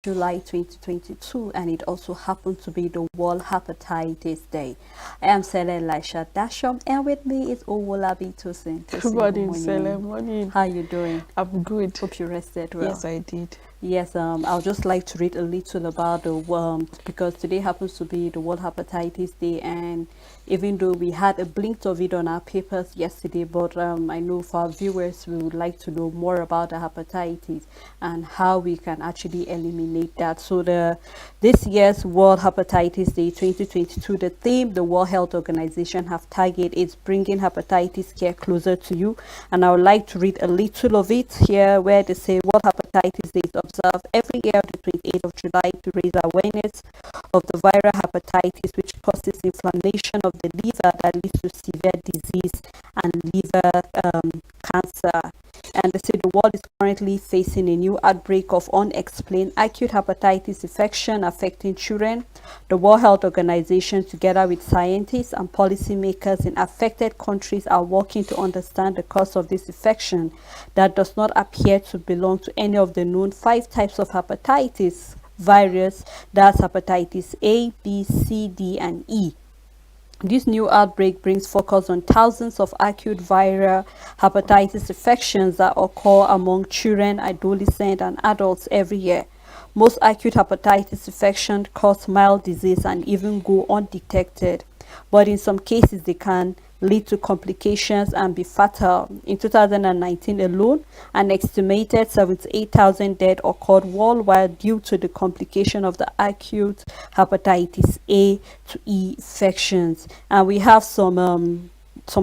July 2022, and it also happened to be the World Hepatitis Day. I am Sele Elisha Dasham, and with me is Owolabi Tosin. Good morning, Sele. Morning. How you doing? I'm good. Hope you rested well. Yes, I did. Yes, I'll just like to read a little about the because today happens to be the World Hepatitis Day, and even though we had a blink of it on our papers yesterday, but I know for our viewers we would like to know more about the hepatitis and how we can actually eliminate that. So this year's World Hepatitis Day 2022, the theme the World Health Organization have targeted is bringing hepatitis care closer to you, and I would like to read a little of it here where they say World Hepatitis Day is observed every year on the 28th of July to raise awareness of the viral hepatitis, which causes inflammation of the liver that leads to severe disease and liver cancer. And they say the world is currently facing a new outbreak of unexplained acute hepatitis infection affecting children. The World Health Organization, together with scientists and policymakers in affected countries, are working to understand the cause of this infection that does not appear to belong to any of the known 5 types of hepatitis virus. That's hepatitis A, B, C, D, and E. This new outbreak brings focus on thousands of acute viral hepatitis infections that occur among children, adolescents, and adults every year. Most acute hepatitis infections cause mild disease and even go undetected, but in some cases they can lead to complications and be fatal. In 2019 alone, an estimated 78,000 deaths occurred worldwide due to the complication of the acute hepatitis A to E infections. And we have some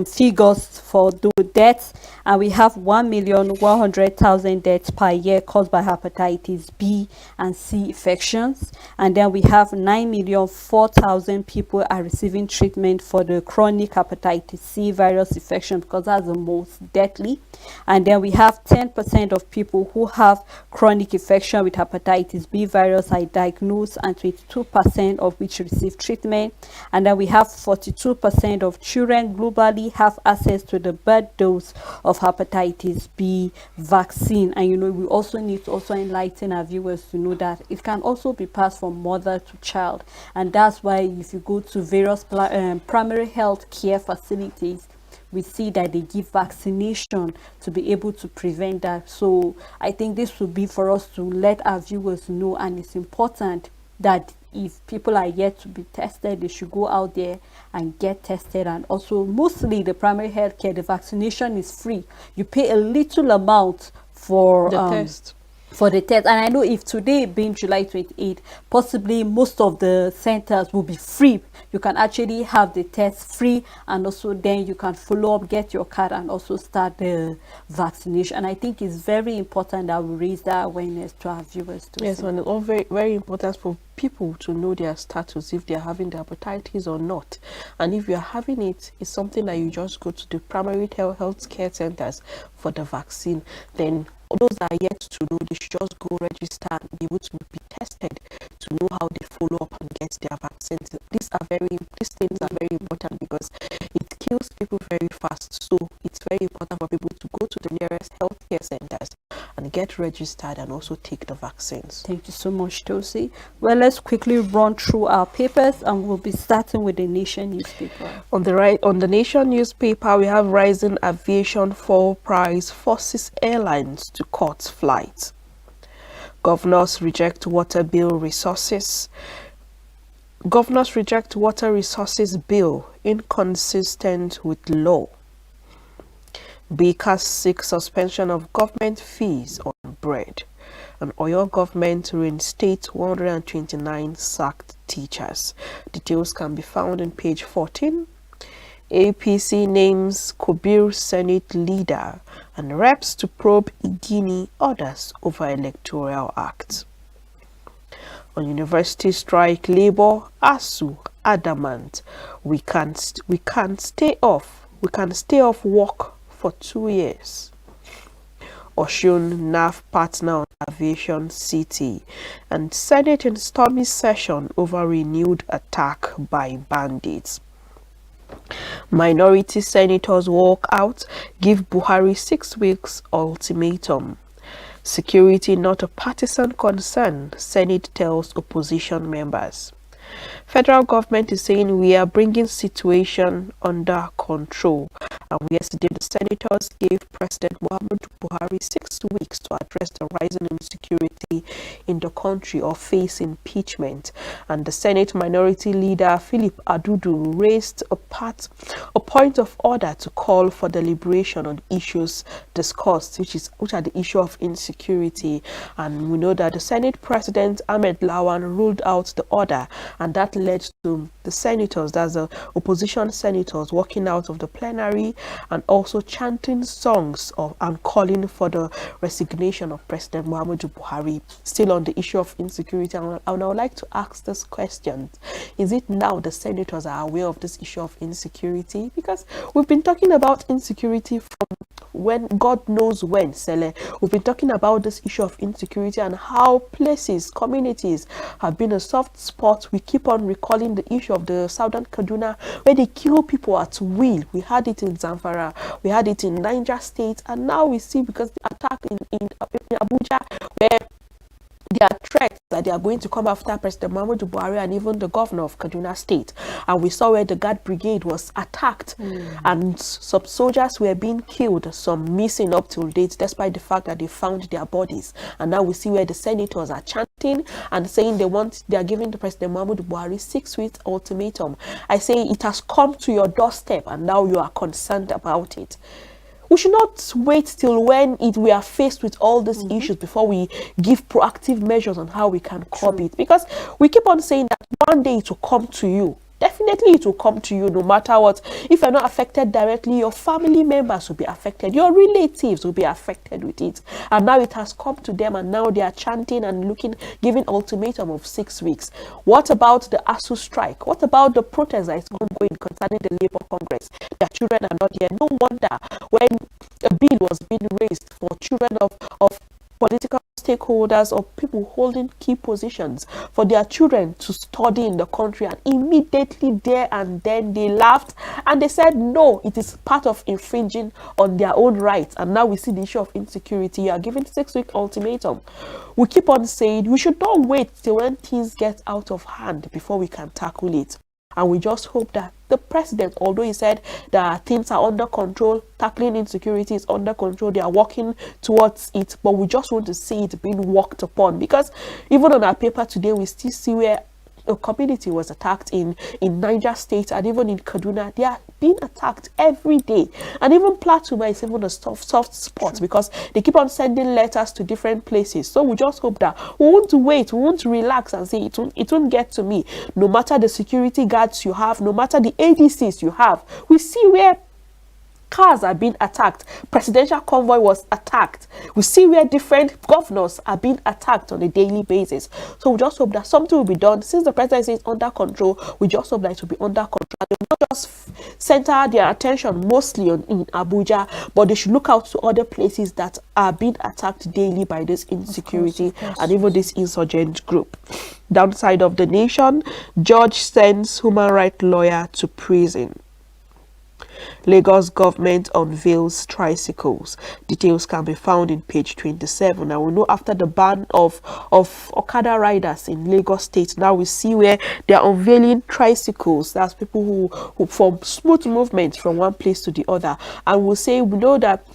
figures for the deaths, and we have 1,100,000 deaths per year caused by hepatitis B and C infections, and then we have 9,004,000 people are receiving treatment for the chronic hepatitis C virus infection because that's the most deadly. And then we have 10% of people who have chronic infection with hepatitis B virus are diagnosed, and 22% of which receive treatment. And then we have 42% of children globally have access to the birth dose of hepatitis B vaccine. And we also need to also enlighten our viewers to know that it can also be passed from mother to child, and that's why if you go to various primary health care facilities, we see that they give vaccination to be able to prevent that. So I think this would be for us to let our viewers know, and it's important that if people are yet to be tested, they should go out there and get tested. And also, mostly the primary health care, the vaccination is free. You pay a little amount for the test. For the test. And I know if today being July 28, possibly most of the centers will be free. You can actually have the test free, and also then you can follow up, get your card, and also start the vaccination. And I think it's very important that we raise that awareness to our viewers too. Yes, and it's all very, very important for people to know their status, if they're having the hepatitis or not. And if you're having it, it's something that you just go to the primary health care centers for the vaccine. Then those that are yet to know, they should just go register and be able to be tested to know how they follow up and get their vaccines. These things are very important because it kills people very fast. So it's very important for people to go to the nearest healthcare centers and get registered and also take the vaccines. Thank you so much, Tosi. Well, let's quickly run through our papers, and we'll be starting with the Nation newspaper. On the Nation newspaper, we have rising aviation fuel price forces airlines to cut flights. Governors reject water resources bill inconsistent with law. Bakers seek suspension of government fees on bread. And Oyo government reinstate 129 sacked teachers. Details can be found on page 14. APC names Kobir Senate leader and reps to probe Igini orders over Electoral Act. On university strike, Labour, ASU, adamant, we can stay off work for 2 years. Oshun NAF partner on aviation city, and Senate in stormy session over renewed attack by bandits. Minority senators walk out, give Buhari 6 weeks ultimatum. Security not a partisan concern, Senate tells opposition members. Federal government is saying we are bringing situation under control. And yesterday, the senators gave President Buhari 6 weeks to address the rising insecurity in the country or face impeachment. And the Senate Minority Leader Philip Adudu raised a point of order to call for deliberation on issues discussed, which are the issue of insecurity. And we know that the Senate President Ahmed Lawan ruled out the order, and that led to the senators, that's the opposition senators, walking out of the plenary and also chanting songs and calling for the resignation of President Muhammadu Buhari. Still on the issue of insecurity, and I would like to ask this question: is it now the senators are aware of this issue of insecurity? Because we've been talking about insecurity from when God knows when, Sele. We've been talking about this issue of insecurity and how places, communities have been a soft spot. We keep on recalling the issue of the southern Kaduna, where they kill people at will. We had it in Zamfara, we had it in Niger State, and now we see, because the attack in Abuja, where there are threats that they are going to come after President Muhammadu Buhari and even the governor of Kaduna State. And we saw where the Guard Brigade was attacked and some soldiers were being killed, some missing up till date, despite the fact that they found their bodies. And now we see where the senators are chanting and saying they are giving the President Muhammadu Buhari 6 weeks ultimatum. I say it has come to your doorstep and now you are concerned about it. We should not wait till when we are faced with all these issues before we give proactive measures on how we can curb it. Because we keep on saying that one day it will come to you. Definitely it will come to you no matter what. If you're not affected directly, your family members will be affected. Your relatives will be affected with it. And now it has come to them and now they are chanting and giving ultimatum of 6 weeks. What about the ASU strike? What about the protest that is ongoing concerning the Labour Congress? Their children are not here. No wonder when a bill was being raised for children of political stakeholders or people holding key positions for their children to study in the country, and immediately there and then they laughed and they said no, it is part of infringing on their own rights. And now we see the issue of insecurity. You are given 6 week ultimatum. We keep on saying we should not wait till when things get out of hand before we can tackle it. And we just hope that the president, although he said that things are under control, tackling insecurity is under control, they are working towards it, but we just want to see it being worked upon. Because even on our paper today, we still see where a community was attacked in Niger State and even in Kaduna. They are being attacked every day. And even Plateau is even a soft spot because they keep on sending letters to different places. So we just hope that we won't wait, we won't relax and say it won't get to me. No matter the security guards you have, no matter the ADCs you have, we see where cars are being attacked. Presidential convoy was attacked. We see where different governors are being attacked on a daily basis. So we just hope that something will be done. Since the president says under control, we just hope that it will be under control. They will not just center their attention mostly in Abuja, but they should look out to other places that are being attacked daily by this insecurity and even this insurgent group. Downside of the nation, judge sends human rights lawyer to prison. Lagos government unveils tricycles. Details can be found in page 27. Now we know after the ban of Okada riders in Lagos State, now we see where they are unveiling tricycles. That's people who form smooth movement from one place to the other. And we know that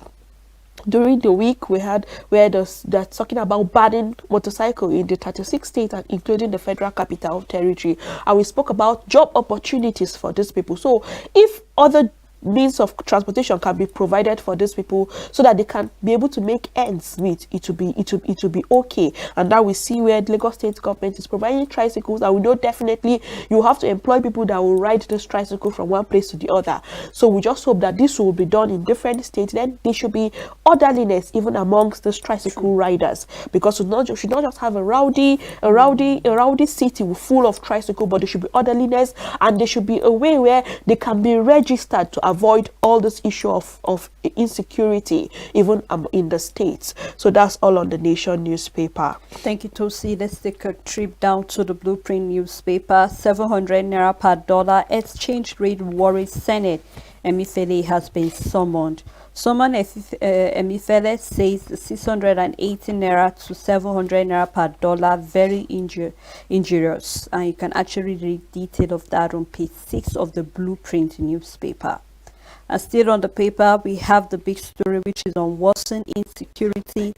during the week we had where they're talking about banning motorcycle in the 36 states and including the Federal Capital Territory, and we spoke about job opportunities for these people. So if other means of transportation can be provided for these people so that they can be able to make ends meet, it will be okay. And now we see where the Lagos State government is providing tricycles, and we know definitely you have to employ people that will ride this tricycle from one place to the other. So we just hope that this will be done in different states. Then there should be orderliness even amongst these tricycle riders, because we should not just have a rowdy city full of tricycle, but there should be orderliness, and there should be a way where they can be registered to avoid all this issue of insecurity even in the states. So that's all on the Nation newspaper. Thank you, Tosi. Let's take a trip down to the Blueprint newspaper. 700 naira per dollar exchange rate worries Senate. Emefiele has been summoned. Someone Emifele says 680 naira to 700 naira per dollar, very injurious. And you can actually read detail of that on page 6 of the Blueprint newspaper. And still on the paper, we have the big story, which is on worsen insecurity,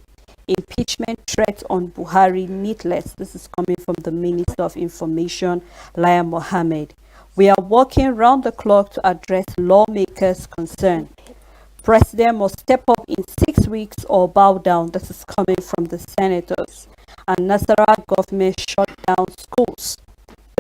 impeachment threat on Buhari, needless. This is coming from the Minister of Information, Lai Mohammed. We are working round the clock to address lawmakers' concern. President must step up in 6 weeks or bow down. This is coming from the senators. And Nasarawa government shut down schools.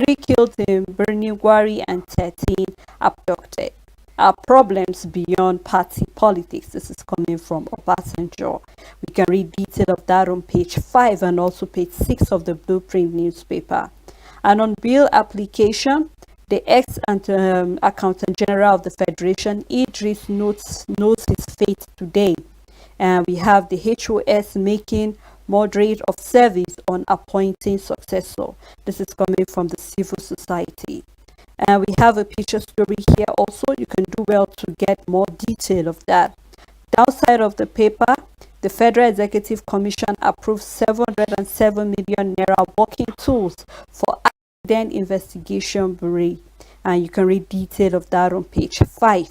3 killed in Birni and 13 abducted. Our problems beyond party politics. This is coming from Obasanjo. We can read detail of that on page 5 and also page 6 of the Blueprint newspaper. And on bill application, the ex-Accountant General of the Federation, Idris, knows his fate today. And we have the HOS making moderate of service on appointing successor. This is coming from the civil society. And we have a picture story here also. You can do well to get more detail of that. Downside of the paper, the Federal Executive Commission approved 707 million naira working tools for accident investigation bureau. And you can read detail of that on page 5.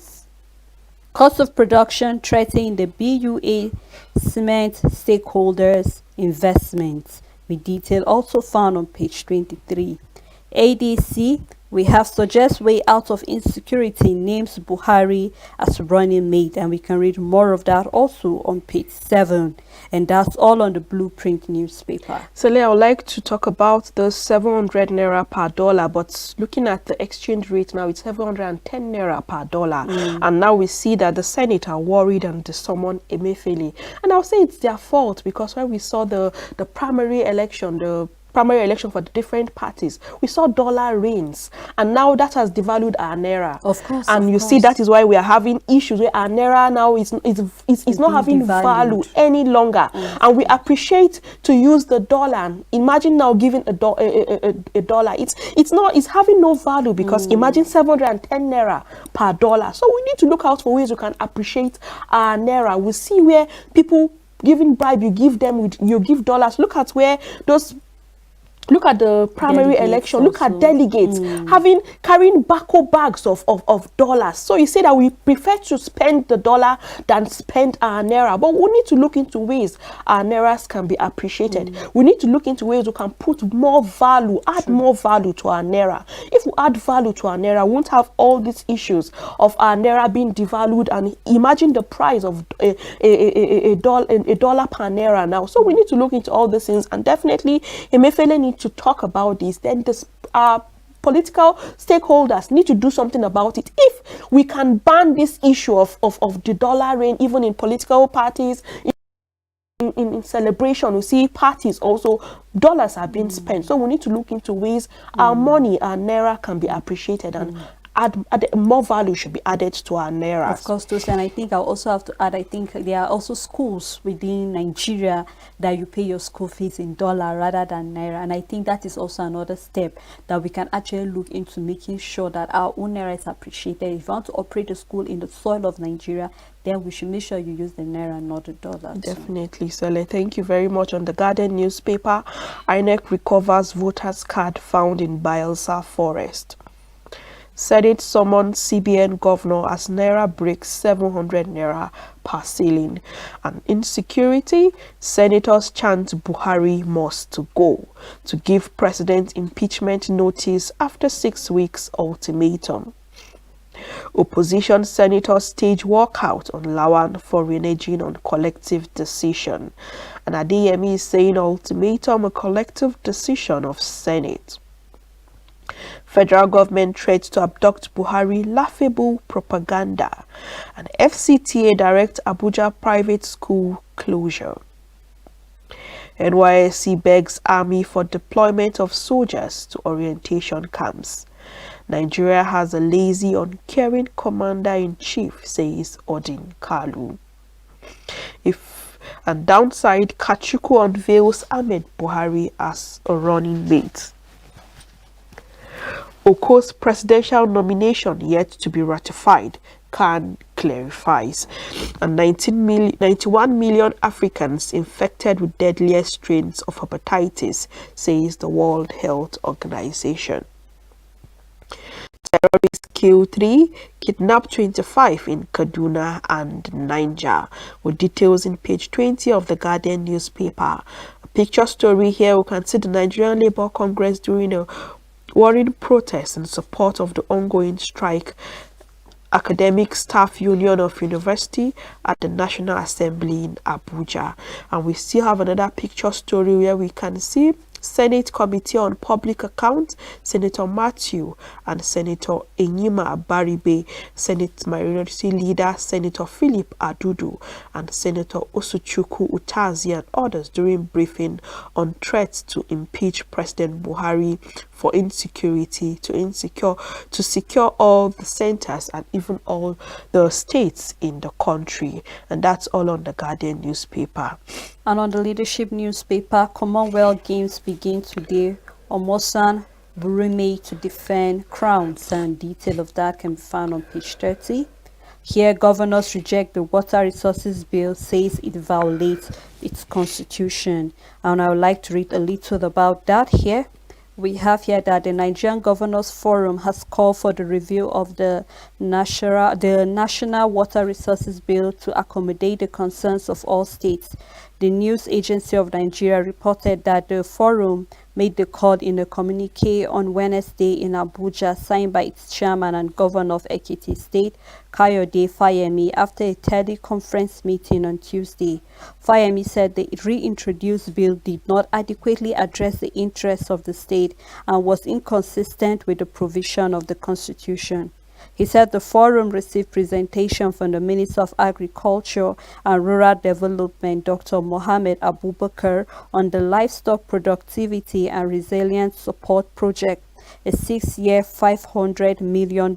Cost of production threatening the BUA cement stakeholders investments. With detail also found on page 23. ADC, we have suggest way out of insecurity, names Buhari as running mate, and we can read more of that also on page 7. And that's all on the Blueprint newspaper. So I would like to talk about the 700 naira per dollar, but looking at the exchange rate now, it's 710 naira per dollar. And now we see that the Senate are worried and they summon Emefiele. And I'll say it's their fault, because when we saw the primary election, for the different parties, we saw dollar reigns, and now that has devalued our naira. Of course. And you see that is why we are having issues where our naira now is not having value any longer. And we appreciate to use the dollar. Imagine now giving a dollar. It's having no value, because imagine 710 naira per dollar. So we need to look out for ways we can appreciate our naira. We see where people giving bribe, you give dollars. Look at where look at the primary election. Look at delegates carrying bags of dollars. So you say that we prefer to spend the dollar than spend our naira. But we need to look into ways our nairas can be appreciated. We need to look into ways we can put more value, add more value to our naira. If we add value to our naira, we won't have all these issues of our naira being devalued. And imagine the price of a dollar per naira now. So we need to look into all these things, and definitely Emefiele needs to talk about this. Then our political stakeholders need to do something about it. If we can ban this issue of the dollar reign, even in political parties, in celebration, we see parties also, dollars are being spent. So we need to look into ways our money, our naira, can be appreciated, and more value should be added to our naira. Of course, Tosin, and I think I'll also have to add, I think there are also schools within Nigeria that you pay your school fees in dollar rather than naira. And I think that is also another step that we can actually look into, making sure that our own naira is appreciated. If you want to operate a school in the soil of Nigeria, then we should make sure you use the naira, not the dollar. Definitely, Sele. Thank you very much. On the Guardian newspaper, INEC recovers voters' card found in Bayelsa forest. Senate summons CBN governor as naira breaks 700 naira per ceiling. And insecurity, senators chant Buhari must go to give president impeachment notice after 6 weeks ultimatum. Opposition senators stage walkout on Lawan for reneging on collective decision. And Adeyemi is saying ultimatum a collective decision of Senate. Federal government threats to abduct Buhari, laughable propaganda. And FCTA direct Abuja private school closure. NYSC begs army for deployment of soldiers to orientation camps. Nigeria has a lazy, uncaring commander-in-chief, says Odin Kalu. And downside, Kachuku unveils Ahmed Buhari as a running mate. Oko's presidential nomination yet to be ratified. Can clarifies. And 91 million Africans infected with deadliest strains of hepatitis, says the World Health Organization. Terrorists kill 3, kidnap 25 in Kaduna and Niger, with details in page 20 of the Guardian newspaper. A picture story here, we can see the Nigerian Labour Congress during a worrying protest in support of the ongoing strike. Academic Staff Union of University at the National Assembly in Abuja. And we still have another picture story where we can see Senate Committee on Public Accounts, Senator Matthew and Senator Enyima Baribe, Senate Minority Leader Senator Philip Adudu and Senator Osuchukwu Utazi and others during briefing on threats to impeach President Buhari for insecurity, to secure all the centers and even all the states in the country. And that's all on the Guardian newspaper. And on the Leadership newspaper, Commonwealth Games begin today. Omosan Burume to defend crowns, and detail of that can be found on page 30. Here, governors reject the Water Resources Bill, says it violates its constitution. And I would like to read a little about that here. We have here that the Nigerian Governors Forum has called for the review of the National Water Resources Bill to accommodate the concerns of all states. The News Agency of Nigeria reported that the forum made the call in a communique on Wednesday in Abuja, signed by its chairman and governor of Ekiti State, Kayode Fayemi, after a teleconference meeting on Tuesday. Fayemi said the reintroduced bill did not adequately address the interests of the state and was inconsistent with the provision of the constitution. He said the forum received presentation from the Minister of Agriculture and Rural Development, Dr. Mohammed Abubakar, on the Livestock Productivity and Resilience Support Project, a 6-year, $500 million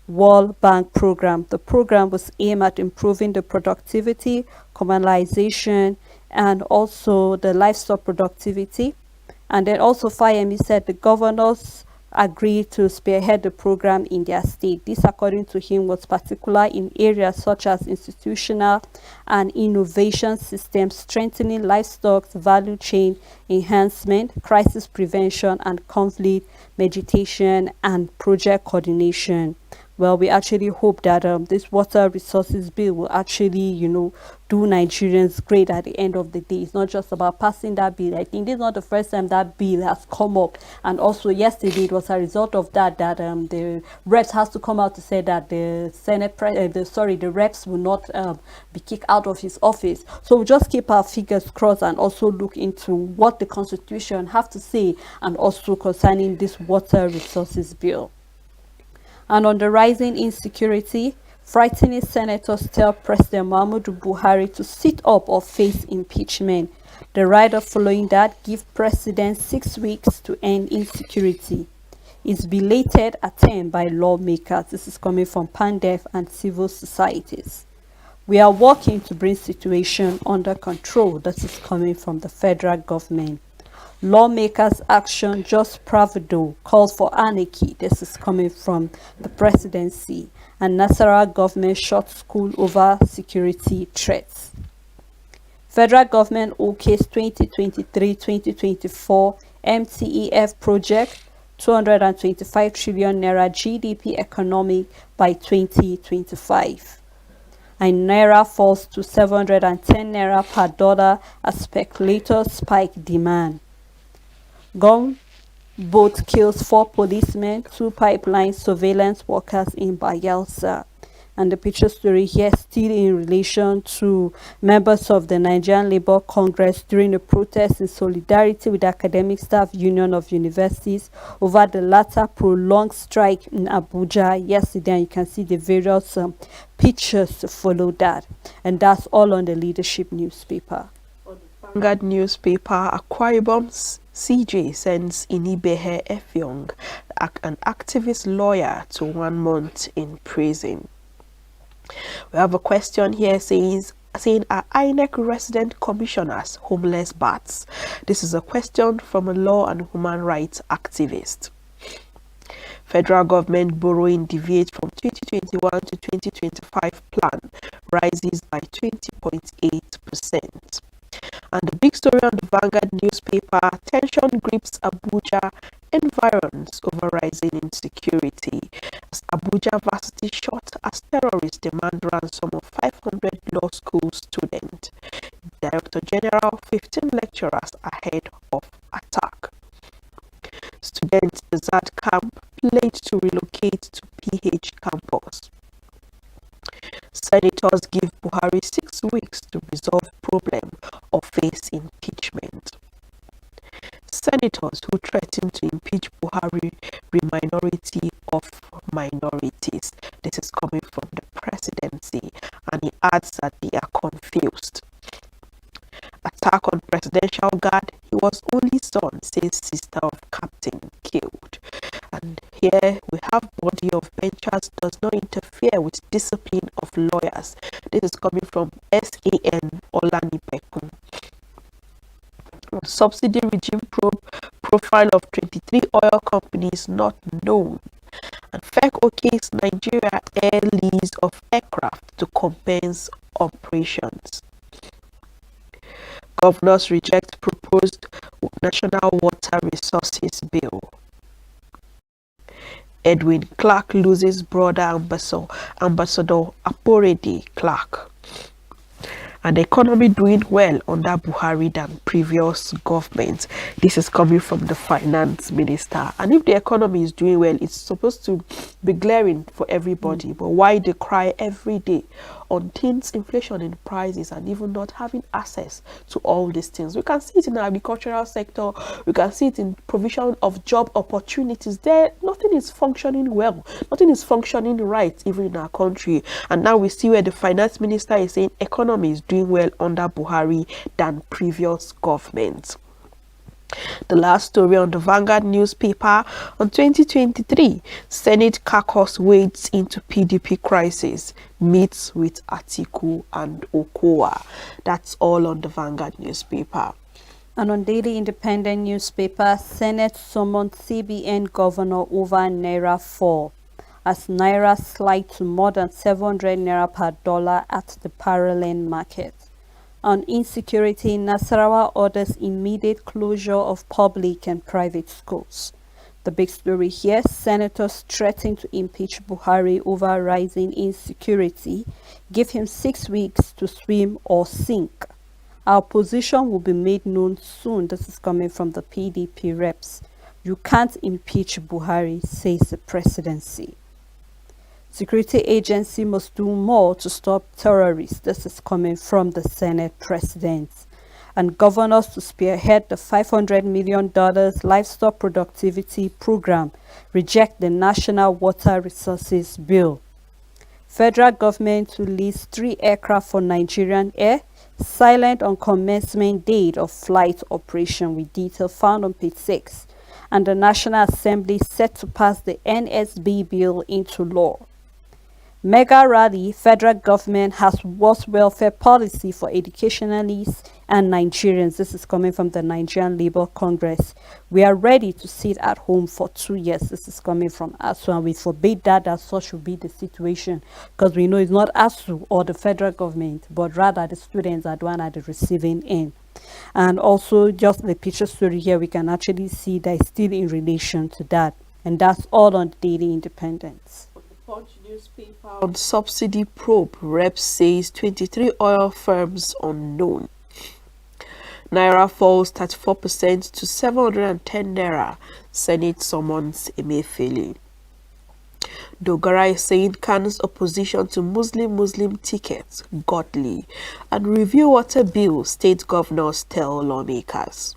World Bank program. The program was aimed at improving the productivity, commercialization, and also the livestock productivity. And then also Fayemi said the governors agreed to spearhead the program in their state. This, according to him, was particular in areas such as institutional and innovation systems, strengthening livestock's value chain enhancement, crisis prevention, and conflict mediation and project coordination. Well, we actually hope that this water resources bill will actually, do Nigerians great at the end of the day. It's not just about passing that bill. I think this is not the first time that bill has come up. And also yesterday, it was a result of that the reps has to come out to say that the the reps will not be kicked out of his office. So we'll just keep our fingers crossed and also look into what the Constitution have to say, and also concerning this water resources bill. And on the rising insecurity, frightening senators tell President Muhammadu Buhari to sit up or face impeachment. The rider following that gives President 6 weeks to end insecurity. It's belated attempt by lawmakers. This is coming from Pandef and civil societies. We are working to bring situation under control. This is coming from the federal government. Lawmakers' action just bravado calls for anarchy. This is coming from the presidency. And Nasarawa government shut school over security threats. Federal government OK's 2023-2024 MTEF project, 225 trillion naira GDP economy by 2025. And naira falls to 710 naira per dollar as speculators spike demand. Gunboat kills 4 policemen, 2 pipeline surveillance workers in Bayelsa. And the picture story here still in relation to members of the Nigerian Labour Congress during a protest in solidarity with the Academic Staff Union of Universities over the latter prolonged strike in Abuja yesterday. And you can see the various pictures to follow that. And that's all on the Leadership newspaper. Vanguard newspaper, Akwa Ibom's CJ sends Inibehe Effiong, an activist lawyer, to 1 month in prison. We have a question here saying, are INEC resident commissioners homeless bats? This is a question from a law and human rights activist. Federal government borrowing deviates from 2021 to 2025 plan, rises by 20.8%. And the big story on the Vanguard newspaper, tension grips Abuja, environs over rising insecurity. As Abuja varsity shot as terrorists demand ransom of 500 law school students. Director General, 15 lecturers ahead of attack. Students desert camp pledge to relocate to PH campus. Senators give Buhari 6 weeks to resolve problem or face impeachment. Senators who threaten to impeach Buhari be minority of minorities. This is coming from the presidency, and he adds that they are confused. Attack on presidential guard. He was only son, says sister of captain killed. And here we have body of benchers does not interfere with discipline of lawyers. This is coming from SAN Olanipekun. Subsidy regime profile of 23 oil companies not known. And FEC okays Nigeria air lease of aircraft to compense operations. Governors reject proposed National Water Resources Bill. Edwin Clark loses brother Ambassador Aporede Clark. And the economy doing well under Buhari than previous governments. This is coming from the finance minister. And if the economy is doing well, it's supposed to be glaring for everybody. But why they cry every day on things, inflation in prices, and even not having access to all these things? We can see it in the agricultural sector. We can see it in provision of job opportunities. There, nothing is functioning well. Nothing is functioning right, even in our country. And now we see where the finance minister is saying economy is doing well under Buhari than previous governments. The last story on the Vanguard newspaper, on 2023, Senate caucus wades into PDP crisis, meets with Atiku and Okowa. That's all on the Vanguard newspaper. And on Daily Independent newspaper, Senate summoned CBN governor over Naira fall, as Naira slide to more than 700 Naira per dollar at the parallel market. On insecurity, Nasarawa orders immediate closure of public and private schools. The big story here, senators threaten to impeach Buhari over rising insecurity, give him 6 weeks to swim or sink. Our position will be made known soon. This is coming from the PDP reps. You can't impeach Buhari, says the presidency. Security agency must do more to stop terrorists. This is coming from the Senate president. And governors to spearhead the $500 million livestock productivity program reject the National Water Resources Bill. Federal government to lease 3 aircraft for Nigerian Air, silent on commencement date of flight operation, with detail found on page 6. And the National Assembly set to pass the NSB bill into law. Mega rally, federal government has worst welfare policy for educationalists and Nigerians. This is coming from the Nigerian Labour Congress. We are ready to sit at home for 2 years. This is coming from ASU, and we forbid that such will be the situation, because we know it's not ASU or the federal government, but rather the students are the one at the receiving end. And also, just the picture story here, we can actually see that it's still in relation to that. And that's all on the Daily Independence. Punch newspaper on subsidy probe, rep says 23 oil firms unknown. Naira falls 34% to 710 Naira. Senate summons Emefiele. Dogara is saying Kano's opposition to Muslim tickets godly. And review water bill, state governors tell lawmakers.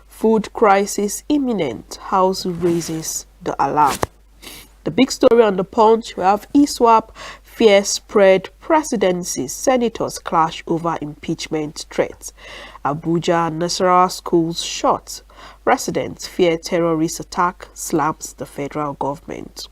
Food crisis imminent, House raises the alarm. The big story on the Punch, we have eSwap, fear spread, presidency, senators clash over impeachment threats. Abuja, Nasarawa schools shot. Residents fear terrorist attack, slams the federal government.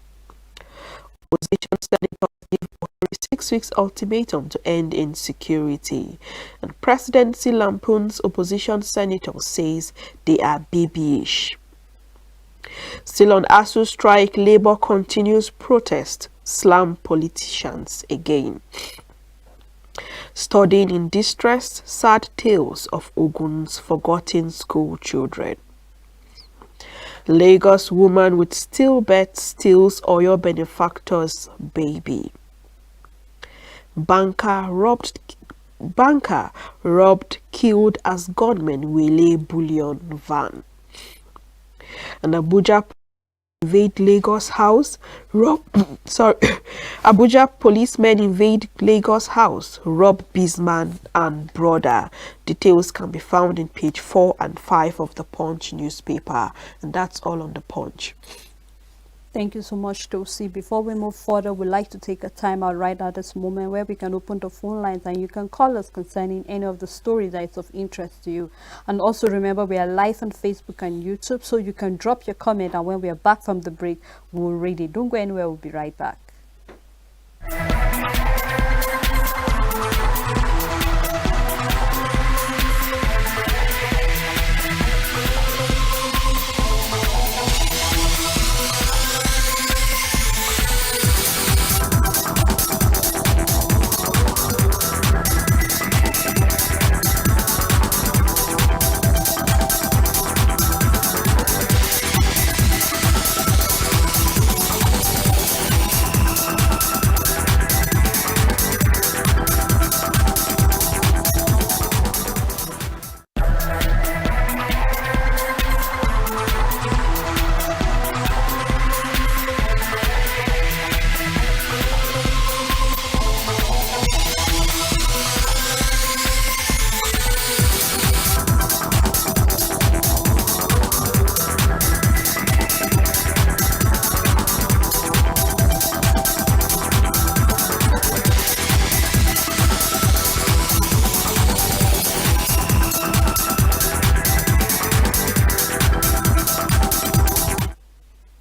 Opposition senators give Buhari 6 weeks ultimatum to end insecurity. And presidency lampoons opposition senators, says they are babyish. Still on ASU strike, Labour continues protest, slam politicians again. Studying in distress, sad tales of Ogun's forgotten school children. Lagos woman with stillbirth steals Oyo benefactor's baby. Banker robbed, killed as gunmen waylay bullion van. And Abuja invade Lagos house, Abuja policemen invade Lagos house, rob businessman and brother. Details can be found in page 4 and 5 of the Punch newspaper, and that's all on the Punch. Thank you so much, Tosi. Before we move further, we'd like to take a time out right at this moment where we can open the phone lines and you can call us concerning any of the stories that is of interest to you. And also remember, we are live on Facebook and YouTube, so you can drop your comment, and when we are back from the break, we'll read it. Don't go anywhere, we'll be right back.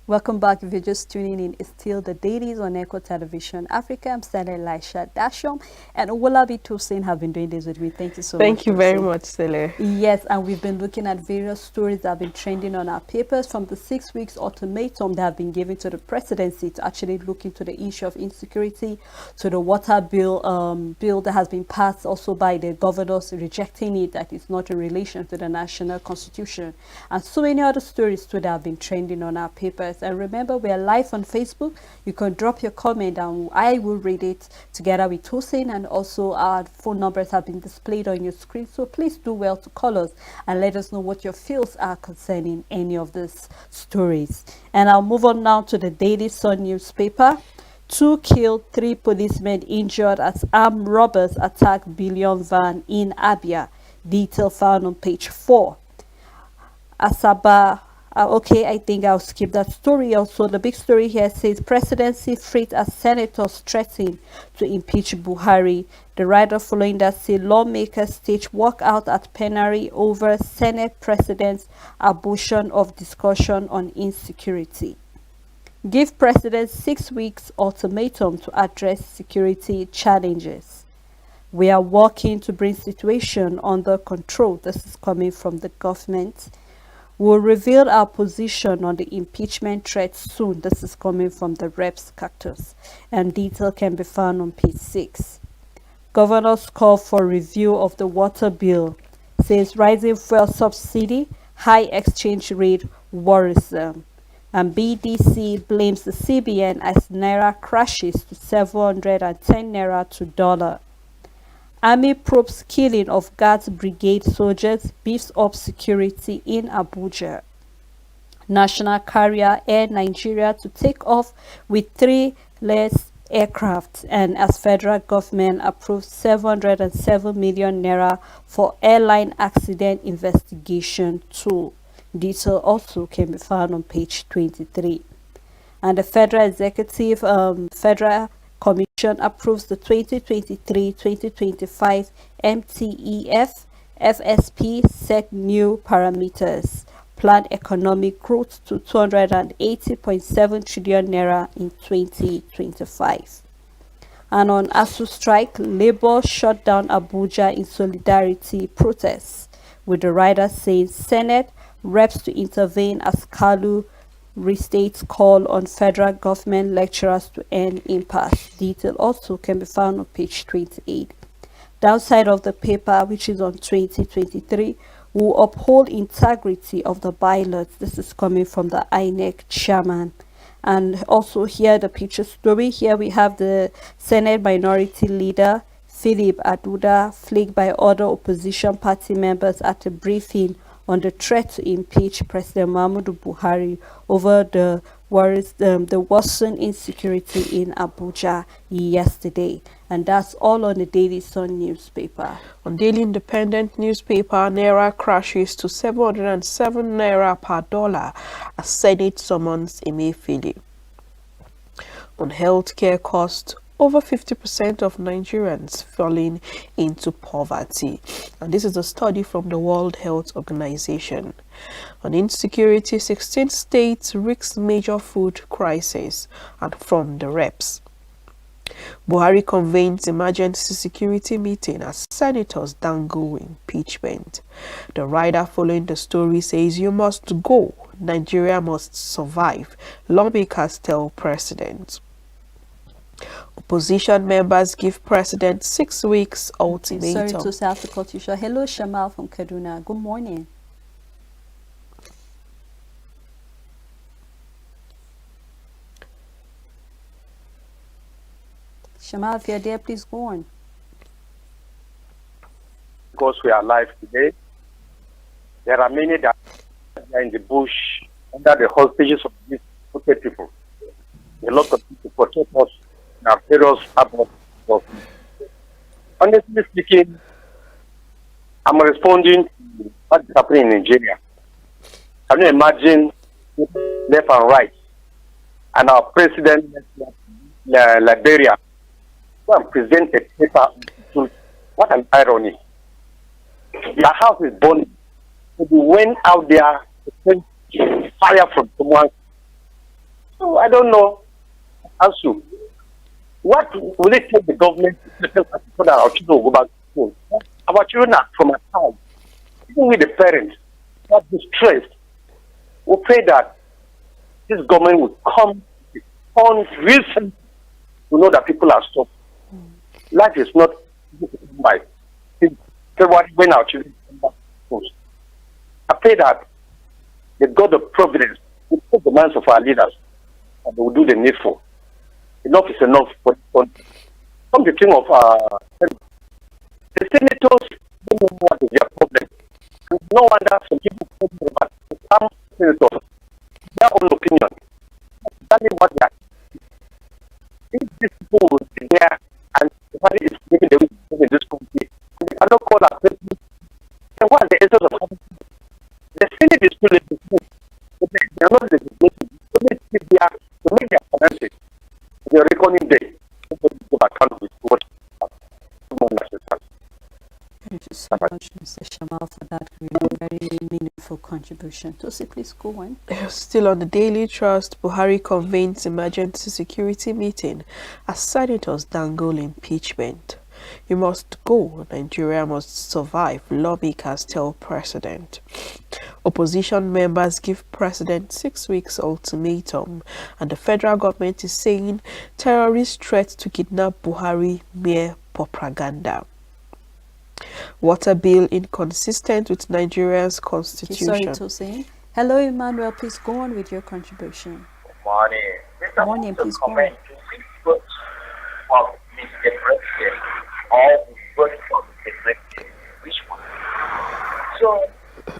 Welcome back. If you're just tuning in, it's still the dailies on Echo Television Africa. I'm Stella Elisha Dashom, and Owolabi Tosin have been doing this with me. Thank you so much. Thank you very much, Stella. Yes, and we've been looking at various stories that have been trending on our papers, from the 6 weeks ultimatum that have been given to the presidency to actually look into the issue of insecurity, to the water bill that has been passed also by the governors rejecting it, that it's not in relation to the national constitution, and so many other stories too that have been trending on our papers. And remember, we are live on Facebook. You can drop your comment and I will read it together with Tosin, and also our phone numbers have been displayed on your screen, so please do well to call us and let us know what your feels are concerning any of these stories. And I'll move on now to the Daily Sun newspaper. 2 killed, 3 policemen injured as armed robbers attack billion van in Abia. Detail found on page 4. Asaba. Okay, I think I'll skip that story. Also, the big story here says presidency freed as senators threaten to impeach Buhari. The writer following that said lawmakers stage walkout at plenary over Senate President's abortion of discussion on insecurity. Give president 6 weeks ultimatum to address security challenges. We are working to bring situation under control. This is coming from the government. We'll reveal our position on the impeachment threat soon. This is coming from the Reps Cactus, and detail can be found on page 6. Governors call for review of the water bill. Says rising fuel subsidy, high exchange rate worrisome. And BDC blames the CBN as Naira crashes to 710 Naira to dollar. Army probes killing of Guards Brigade soldiers, beefs up security in Abuja. National carrier Air Nigeria to take off with 3 less aircraft, and as federal government approves 707 million naira for airline accident investigation tool. Detail also can be found on page 23. And the Federal Executive Federal Commission approves the 2023-2025 MTEF FSP, set new parameters. Planned economic growth to 280.7 trillion naira in 2025. And on ASU strike, Labour shut down Abuja in solidarity protests, with the rider saying Senate reps to intervene as Kalu Restates call on federal government lecturers to end impasse. Detail also can be found on page 28. Downside of the paper, which is on 2023, will uphold integrity of the bylaws. This is coming from the INEC chairman. And also here the picture story. Here we have the Senate Minority Leader Philip Aduda flagged by other opposition party members at a briefing on the threat to impeach President Muhammadu Buhari over the worsened insecurity in Abuja yesterday. And that's all on the Daily Sun newspaper. On Daily Independent newspaper, Naira crashes to 707 Naira per dollar as Senate summons Emefiele. On healthcare costs, over 50% of Nigerians falling into poverty. And this is a study from the World Health Organization. On insecurity, 16 states risk major food crisis. And from the reps, Buhari convenes emergency security meeting as senators dangle impeachment. The writer following the story says, "You must go. Nigeria must survive," lawmakers tell president. Opposition members give president 6 weeks ultimatum. Sorry to say I have to cut you short. Hello, Shamal from Kaduna. Good morning. Shamal, if you're there, please go on. Because we are alive today, there are many that are in the bush under the hostages of these wicked people. A lot of people protect us in our various aborts. Honestly speaking, I'm responding to what is happening in Nigeria. Can you imagine left and right? And our president, Liberia, go and present a paper. What an irony. Their house is burning. So they went out there to take fire from someone. So I don't know. Also, what will it take the government to tell us so that our children will go back to school? Our children are traumatized. Even with the parents, they are distressed. We pray that this government will come on reason to know that people are suffering. Life is not by February when our children come back to school. I pray that the God of providence will put the minds of our leaders and they will do the needful. Enough is enough for this country. Come to think of the senators don't know what is their problem. And no wonder some people talking about some senators, their own opinion. That's what they are. If these people will be there and somebody is making the way in this country, and they cannot call our president, then what are the essence of having? The Senate is too late to move. But they are not legislating. So they sit there to make their finances. They are reckoning day. Nobody go account with what Thank you so much, Mr. Shamal, for that very meaningful contribution. Tosi, please go on. Still on the Daily Trust, Buhari convenes emergency security meeting as senators dangle impeachment. "You must go. Nigeria must survive," lawmakers tell president. Opposition members give president 6 weeks ultimatum, and the federal government is saying terrorist threat to kidnap Buhari mere propaganda. Water bill inconsistent with Nigeria's constitution. Okay, sorry to say. Hello, Emmanuel. Please go on with your contribution. Good morning. Good morning, please go on. Comment to which vote of Mr. President or the vote of Mr. President? Which one? So,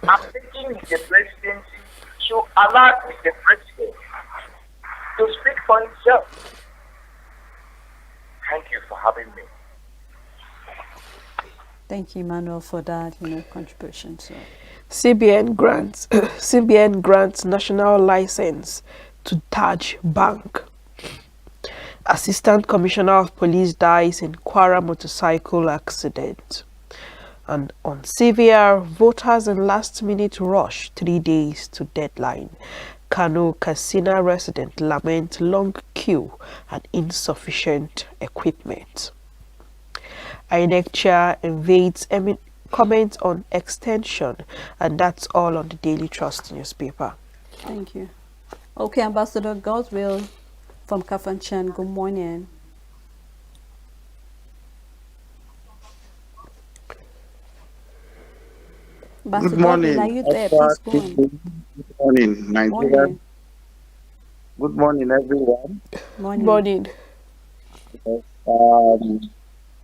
I'm thinking Mr. President should allow Mr. President to speak for himself. Thank you for having me. Thank you, Emmanuel, for that contribution. So. CBN grants national license to Taj Bank. Assistant Commissioner of Police dies in Kwara motorcycle accident. And on CVR, voters in last-minute rush 3 days to deadline. Kano Kasina resident lament long queue and insufficient equipment. INEC chair invades comment on extension, and that's all on the Daily Trust newspaper. Thank you. Okay, Ambassador Godwill from Kafanchan, good morning. Good Ambassador Godwill, are morning, you there? Alpha. Please go Good on. morning, Nigeria. Morning. Good morning, everyone. Morning. Morning. Yes,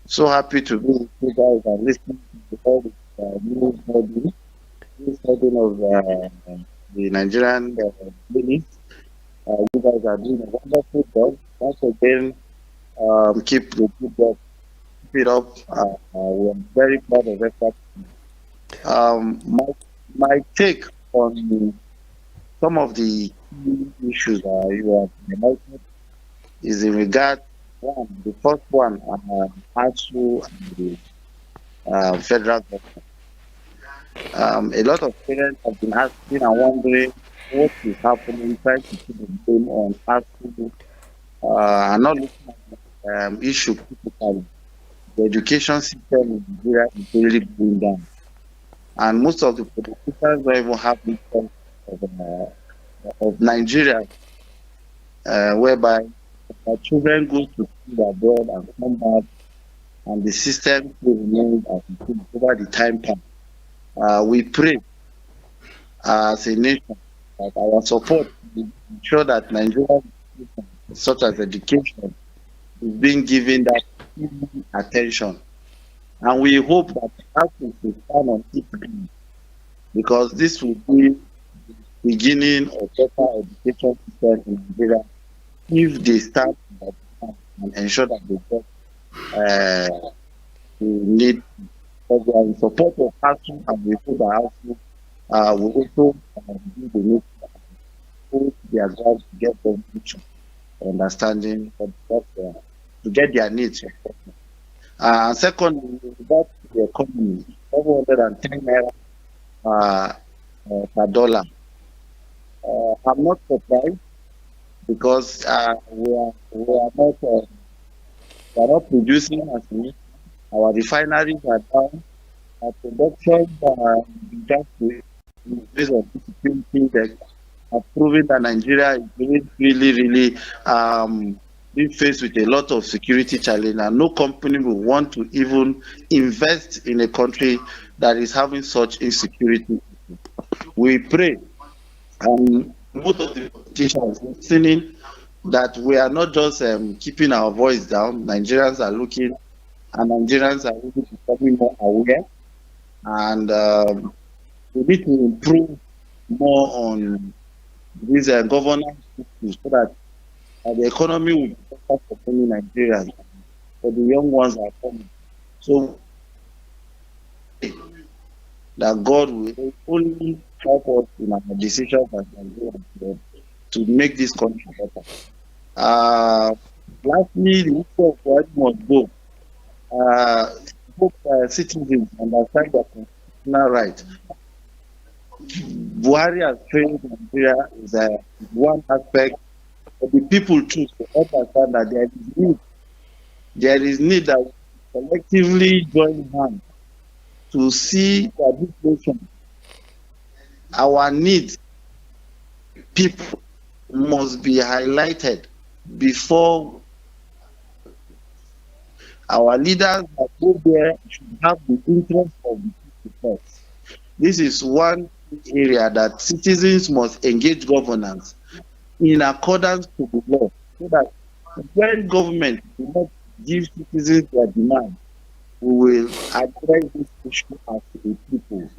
so happy to be with you guys and listening to all the news heading of the Nigerian dailies. You guys are doing a wonderful job. Once again, keep the good job, keep it up. We are very proud of that. My take on some of the key issues you have highlighted is in regard one, the first one, ASU and the federal government. A lot of parents have been asking and wondering what is happening, trying to put the blame on ASU, and not looking at the issue critically. The education system in Nigeria is really going down, and most of the politicians don't even have this sense of Nigeria, whereby children go to school abroad and come back, and the system still remains as it is over the time pass. We pray as a nation that our support will ensure that Nigerian such as education is being given that attention. And we hope that ASU will stand on its feet, because this will be the beginning of better education system in Nigeria if they start and ensure that they get the need. Because we are in support of ASU, and we hope that ASU will also do the need to their ground to get them understanding to get their needs. Second, with regard to the economy, 710 naira per dollar. I'm not surprised, because we are not producing as much. Our refineries are down. Our production just based on insecurity that are proving that Nigeria is really being faced with a lot of security challenge, and no company will want to even invest in a country that is having such insecurity. We pray, and most of the politicians listening, that we are not just keeping our voice down. Nigerians are looking, and Nigerians are really becoming more aware, and we need to improve more on these governance issues, so that the economy will be better for many Nigerians, for the young ones that are coming. So that God will only help us in our decisions as Nigerians to make this country better. Lastly, the issue of what must go. Both citizens understand their constitutional right. Buhari has trained Nigeria is one aspect, but the people choose to understand that there is need that we collectively join hands to see that this nation, our needs, people must be highlighted before our leaders that go there should have the interest of the people first. This is one area that citizens must engage governance in accordance to the law, so that when government do not give citizens their demand, we will address this issue as a people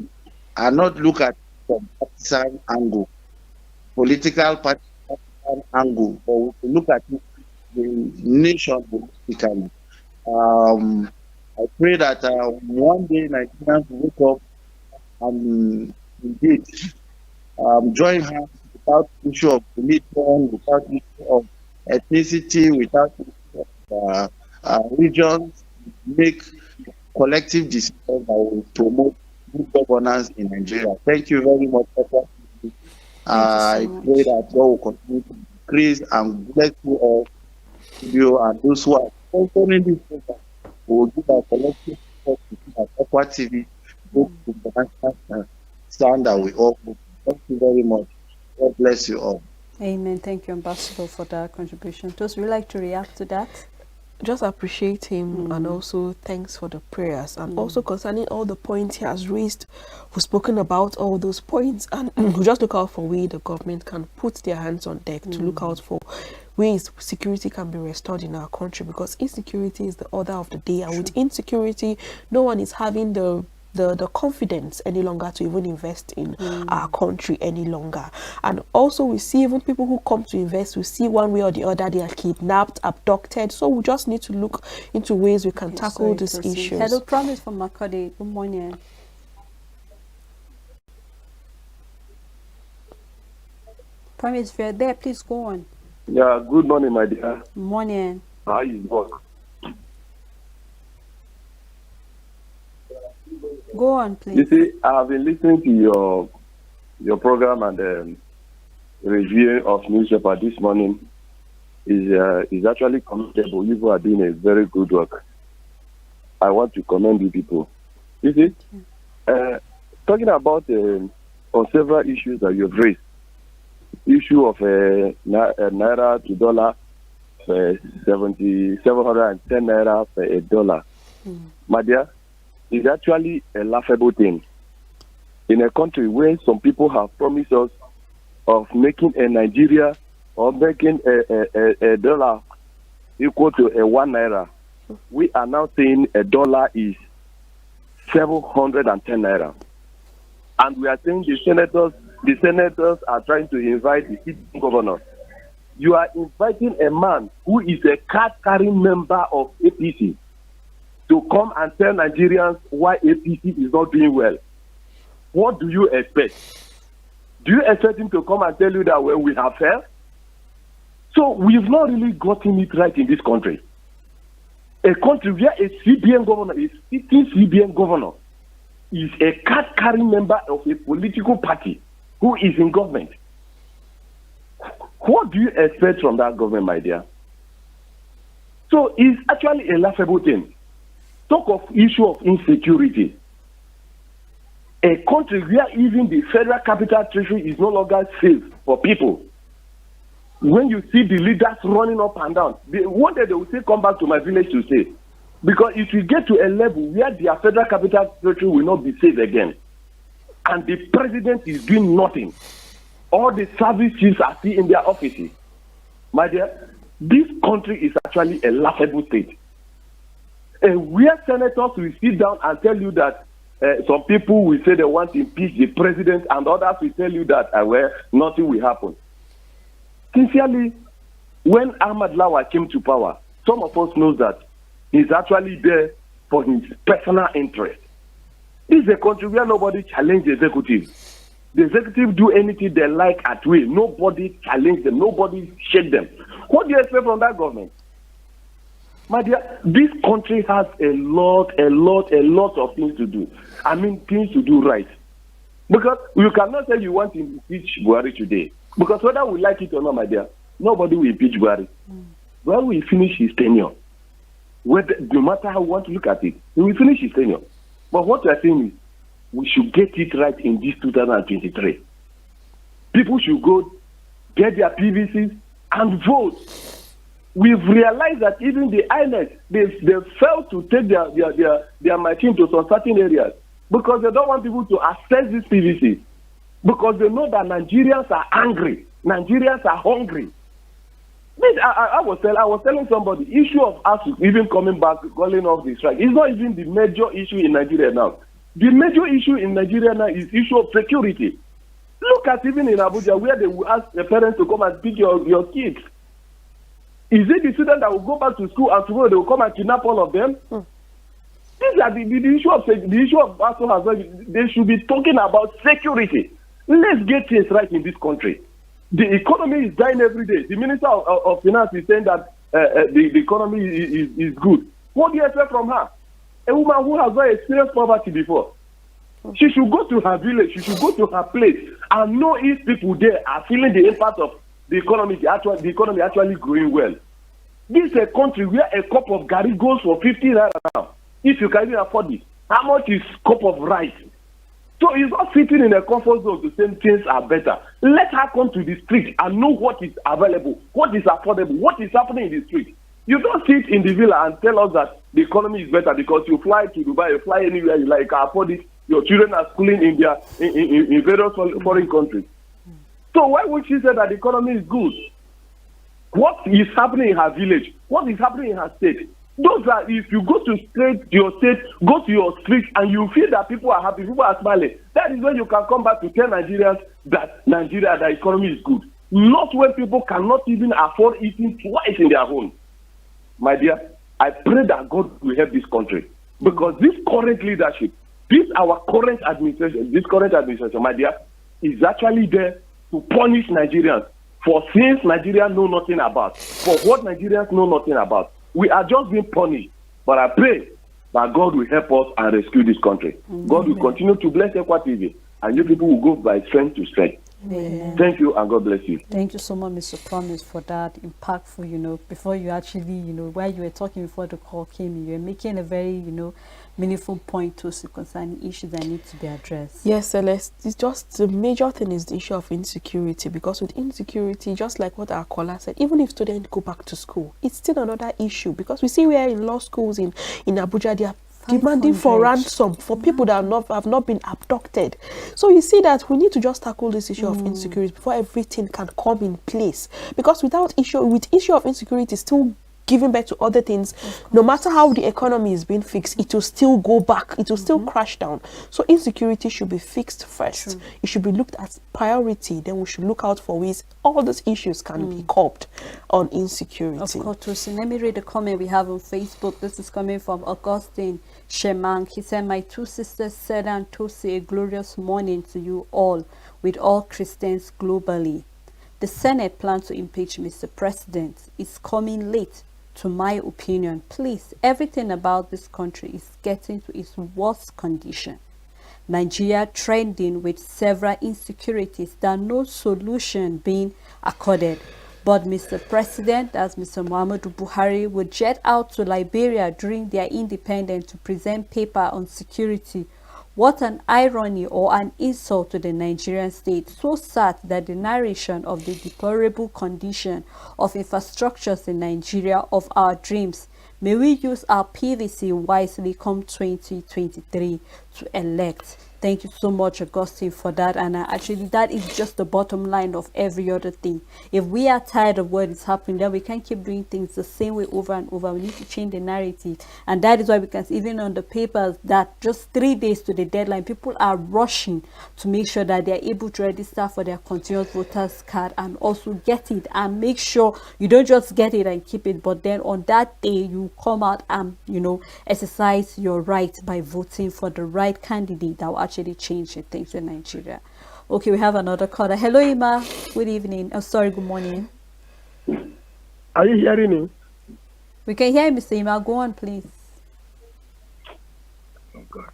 and not look at it from partisan angle, political partisan angle, but we will look at it the nation politically. I pray that one day Nigerians will wake up and indeed join hands without issue of religion, without issue of ethnicity, without issue of regions, make collective decisions that will promote good governance in Nigeria. Thank you very much. I pray that God will continue to increase and bless you all, you and those who are sponsoring this program. We will give our collective support to Aqua TV, both international standard we all. Thank you very much. God bless you all. Amen. Thank you, Ambassador, for that contribution. Would you like to react to that? Just appreciate him and also thanks for the prayers, and also concerning all the points he has raised. We've spoken about all those points, and we just look out for ways the government can put their hands on deck to look out for ways security can be restored in our country, because insecurity is the order of the day, and with insecurity no one is having the confidence any longer to even invest in our country any longer. And also we see even people who come to invest, we see one way or the other they are kidnapped, abducted. So we just need to look into ways we can tackle these issues. Hello, Promise from Makode. Good morning. Promise, if you're there, please go on. Yeah, good morning, my dear. Morning. How is work? Go on, please. You see, I've been listening to your program, and review of newspaper this morning is actually commendable. You are doing a very good work. I want to commend you people. You see, talking about on several issues that you've raised, issue of naira to dollar, 710 naira for a dollar. My dear, is actually a laughable thing in a country where some people have promised us of making a Nigeria or making a dollar equal to a 1 naira. We are now saying a dollar is 710 naira, and we are saying the senators are trying to invite the sitting governor. You are inviting a man who is a card-carrying member of APC to come and tell Nigerians why APC is not doing well. What do you expect? Do you expect him to come and tell you that when we have failed? So we've not really gotten it right in this country. A country where a CBN governor, a sitting CBN governor, is a card-carrying member of a political party who is in government. What do you expect from that government, my dear? So it's actually a laughable thing. Talk of issue of insecurity. A country where even the Federal Capital Treasury is no longer safe for people. When you see the leaders running up and down, one day they will say, come back to my village to stay. Because if you get to a level where their Federal Capital Treasury will not be safe again, and the president is doing nothing, all the service chiefs are still in their offices, my dear, this country is actually a laughable state. Where senators will sit down and tell you that some people will say they want to impeach the president, and others will tell you that nothing will happen. Sincerely, when Ahmad Lawal came to power, some of us know that he's actually there for his personal interest. This is a country where nobody challenges the executive. The executive do anything they like at will. Nobody challenge them. Nobody shake them. What do you expect from that government? My dear, this country has a lot of things to do. I mean, things to do right. Because you cannot say you want to impeach Buhari today. Because whether we like it or not, my dear, nobody will impeach Buhari. When we finish his tenure, no matter how we want to look at it, he will finish his tenure. But what we are saying is, we should get it right in this 2023. People should go, get their PVCs, and vote. We've realized that even the INEC, they failed to take their machine to some certain areas because they don't want people to access these PVCs, because they know that Nigerians are angry, Nigerians are hungry. I was telling somebody, issue of us even coming back, calling off the strike, is not even the major issue in Nigeria now. The major issue in Nigeria now is issue of security. Look at even in Abuja, where they will ask the parents to come and pick your kids. Is it the students that will go back to school and tomorrow they will come and kidnap all of them? These are the issue of also they should be talking about security. Let's get things right in this country. The economy is dying every day. The Minister of Finance is saying that the economy is good. What do you expect from her? A woman who has not experienced poverty before. She should go to her village, she should go to her place and know if people there are feeling the impact of the economy actually growing well. This is a country where a cup of garri goes for 50 naira now. If you can even afford it, how much is a cup of rice? So he's not sitting in a comfort zone to say things are better. Let her come to the street and know what is available, what is affordable, what is happening in the street. You don't sit in the villa and tell us that the economy is better because you fly to Dubai, you fly anywhere you like, afford it. Your children are schooling in various foreign countries. So why would she say that the economy is good? What is happening in her village? What is happening in her state? Those are, if you go to your state, go to your street, and you feel that people are happy, people are smiling, that is when you can come back to tell Nigerians that Nigeria, the economy is good. Not when people cannot even afford eating twice in their home. My dear, I pray that God will help this country. Because this current leadership, our current administration, my dear, is actually there to punish Nigerians for things Nigerians know nothing about, for what Nigerians know nothing about. We are just being punished. But I pray that God will help us and rescue this country. God will continue to bless Equa TV, and you people will go by strength to strength. Amen. Thank you, and God bless you. Thank you so much, Mr. Promise, for that impactful, before you actually, while you were talking before the call came in, you were making a very, meaningful point to concerning issues that need to be addressed. Yes, Celeste, it's just the major thing is the issue of insecurity, because with insecurity, just like what our caller said, even if students go back to school, it's still another issue, because we see where in law schools in Abuja, they are demanding for ransom for people that have not been abducted. So you see that we need to just tackle this issue of insecurity before everything can come in place, because with issue of insecurity still giving back to other things, no matter how the economy is being fixed, it will still go back, it will still crash down. So insecurity should be fixed first. True. It should be looked at priority, then we should look out for ways all these issues can be curbed on insecurity. Of course, so let me read the comment we have on Facebook. This is coming from Augustine Shemang. He said, "My two sisters said and Tosi, a glorious morning to you all, with all Christians globally. The Senate plans to impeach Mr. President. It's coming late, to my opinion. Please, everything about this country is getting to its worst condition. Nigeria trending with several insecurities that no solution being accorded. But Mr. President, as Mr. Muhammadu Buhari, would jet out to Liberia during their independence to present paper on security. What an irony or an insult to the Nigerian state. So sad that the narration of the deplorable condition of infrastructures in Nigeria of our dreams. May we use our PVC wisely come 2023 to elect." Thank you so much, Augustine, for that. And actually, that is just the bottom line of every other thing. If we are tired of what is happening, then we can't keep doing things the same way over and over. We need to change the narrative. And that is why we can see, even on the papers, that just 3 days to the deadline, people are rushing to make sure that they are able to register for their continuous voters card and also get it. And make sure you don't just get it and keep it, but then on that day, you come out and, exercise your right by voting for the right candidate that will actually change the things in Nigeria. Okay, we have another caller. Hello, Ima. Good evening. Oh, sorry, good morning. Are you hearing me? We can hear you, Mr. Ima. Go on, please. Oh, God.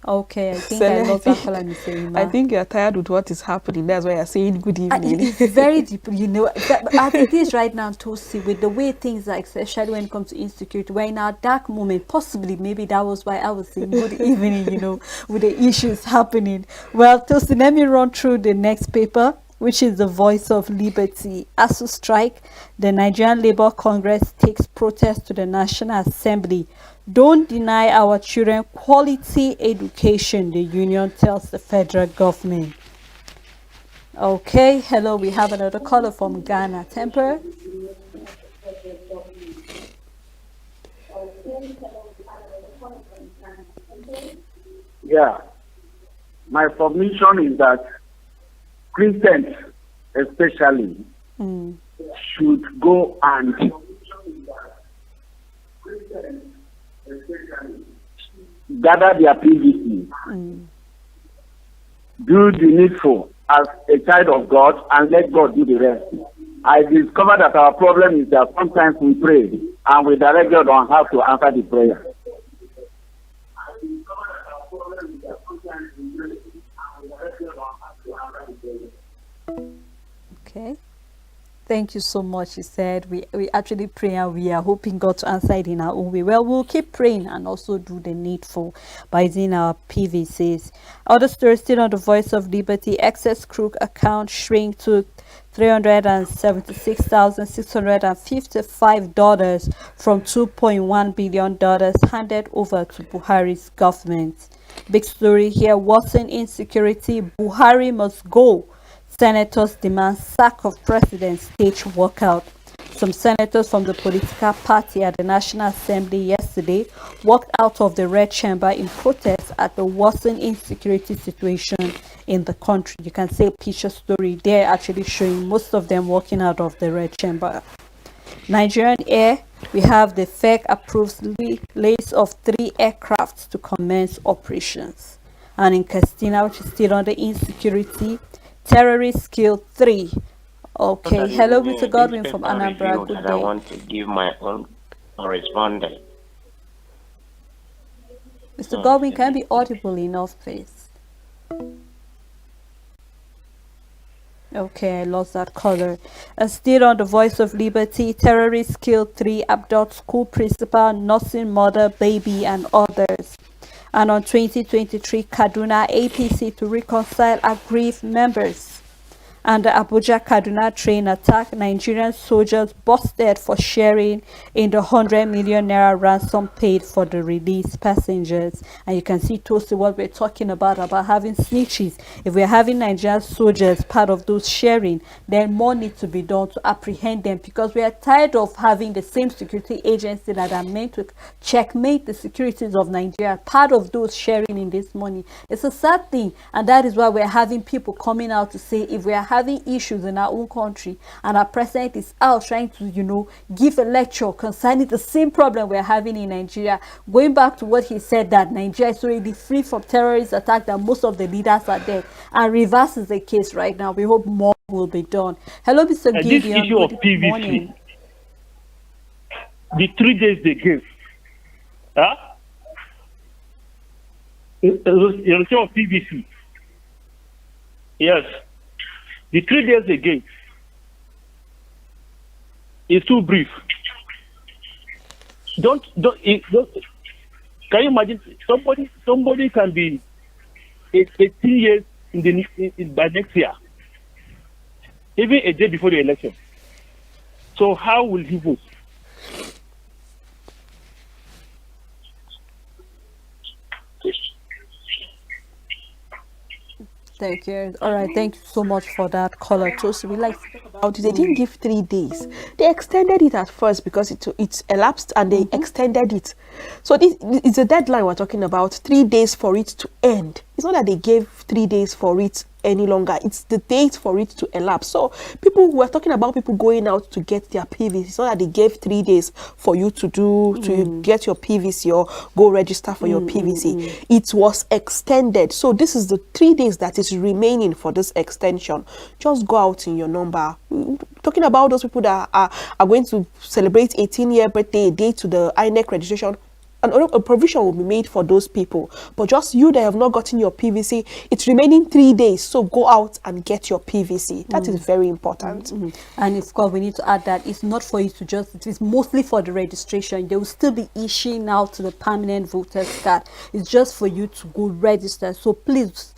Okay, I think I lost that caller, Mr. Ima. I think you're tired with what is happening. That's why you're saying good evening. It's very deep, as it is right now, Tosi, with the way things are, especially when it comes to insecurity, we're in our dark moment. Possibly, maybe that was why I was saying good evening, with the issues happening. Well, Tosi, let me run through the next paper, which is the Voice of Liberty. ASU strike, the Nigerian Labour Congress takes protest to the National Assembly. Don't deny our children quality education, the union tells the federal government. Okay, hello, we have another caller from Ghana. Temper. Yeah. My submission is that Christians, especially, should go and gather their PVC, do the needful as a child of God, and let God do the rest. I discovered that our problem is that sometimes we pray and we direct God on how to answer the prayer. Okay. Thank you so much. He said we actually pray and we are hoping God to answer it in our own way. Well, we'll keep praying and also do the needful by using our PVCs. Other stories still on the Voice of Liberty. Excess crook account shrink to $376,655 from $2.1 billion handed over to Buhari's government. Big story here. Worsen insecurity. Buhari must go. Senators demand sack of president. Stage walkout. Some senators from the political party at the National Assembly yesterday walked out of the Red Chamber in protest at the worsening insecurity situation in the country. You can see a picture story there actually showing most of them walking out of the Red Chamber. Nigerian Air, we have the FEC approves lease of 3 aircrafts to commence operations. And in Castina, which is still under insecurity, terrorists killed 3. Okay, hello, Mr. Godwin from Anambra. Good day. I want to give my own correspondence. Mr. Godwin, can you be audible enough, please? Okay, I lost that color. And still on the Voice of Liberty, terrorists killed 3, abduct school principal, nursing mother, baby, and others. And on 2023, Kaduna APC to reconcile aggrieved members. And the Abuja Kaduna train attack, Nigerian soldiers busted for sharing in the 100 million naira ransom paid for the released passengers. And you can see Tosi what we're talking about having snitches. If we're having Nigerian soldiers part of those sharing, then more needs to be done to apprehend them, because we are tired of having the same security agency that are meant to checkmate the securities of Nigeria, part of those sharing in this money. It's a sad thing, and that is why we're having people coming out to say if we are having issues in our own country and our president is out trying to give a lecture concerning the same problem we're having in Nigeria, going back to what he said that Nigeria is already free from terrorist attack, that most of the leaders are dead, and reverse is the case right now. We hope more will be done. Hello, Mr. Gideon. This issue of PVC, morning. The 3 days they gave, it was of PVC. Yes. The 3 days they gave is too brief. Don't can you imagine somebody can be 18 years by next year, even a day before the election. So how will he vote? Thank you. All right, thank you so much for that caller. Tosi, we like to talk about They didn't give 3 days. They extended it at first because it's elapsed, and they extended it. So this it's a deadline we're talking about. 3 days for it to end. It's not that they gave 3 days for it any longer. It's the date for it to elapse. So people, we're talking about people going out to get their PVC. It's not that they gave 3 days for you to get your PVC or go register for your PVC. It was extended. So this is the 3 days that is remaining for this extension. Just go out in your number. Talking about those people that are going to celebrate 18-year birthday, date to the INEC registration, and a provision will be made for those people. But just you that have not gotten your PVC, it's remaining 3 days. So go out and get your PVC. That is very important. And of course, we need to add that it's not for you to just, it is mostly for the registration. They will still be issuing out to the permanent voters card. It's just for you to go register. So please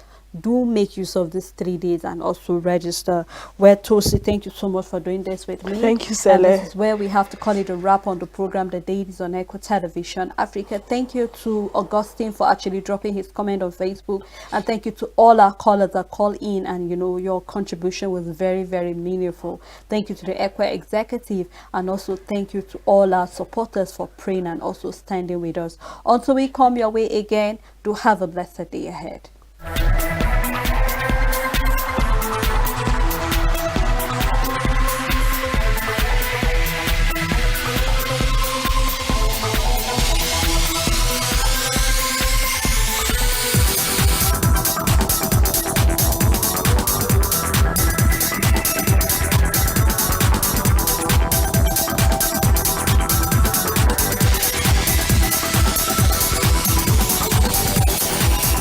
do make use of these 3 days and also register. Where Tosi, thank you so much for doing this with me. Thank you, Sele. This is where we have to call it a wrap on the program, The Dailies on Echo Television Africa. Thank you to Augustine for actually dropping his comment on Facebook, and thank you to all our callers that call in, and your contribution was very, very meaningful. Thank you to the Echo executive, and also thank you to all our supporters for praying and also standing with us. Until we come your way again, do have a blessed day ahead.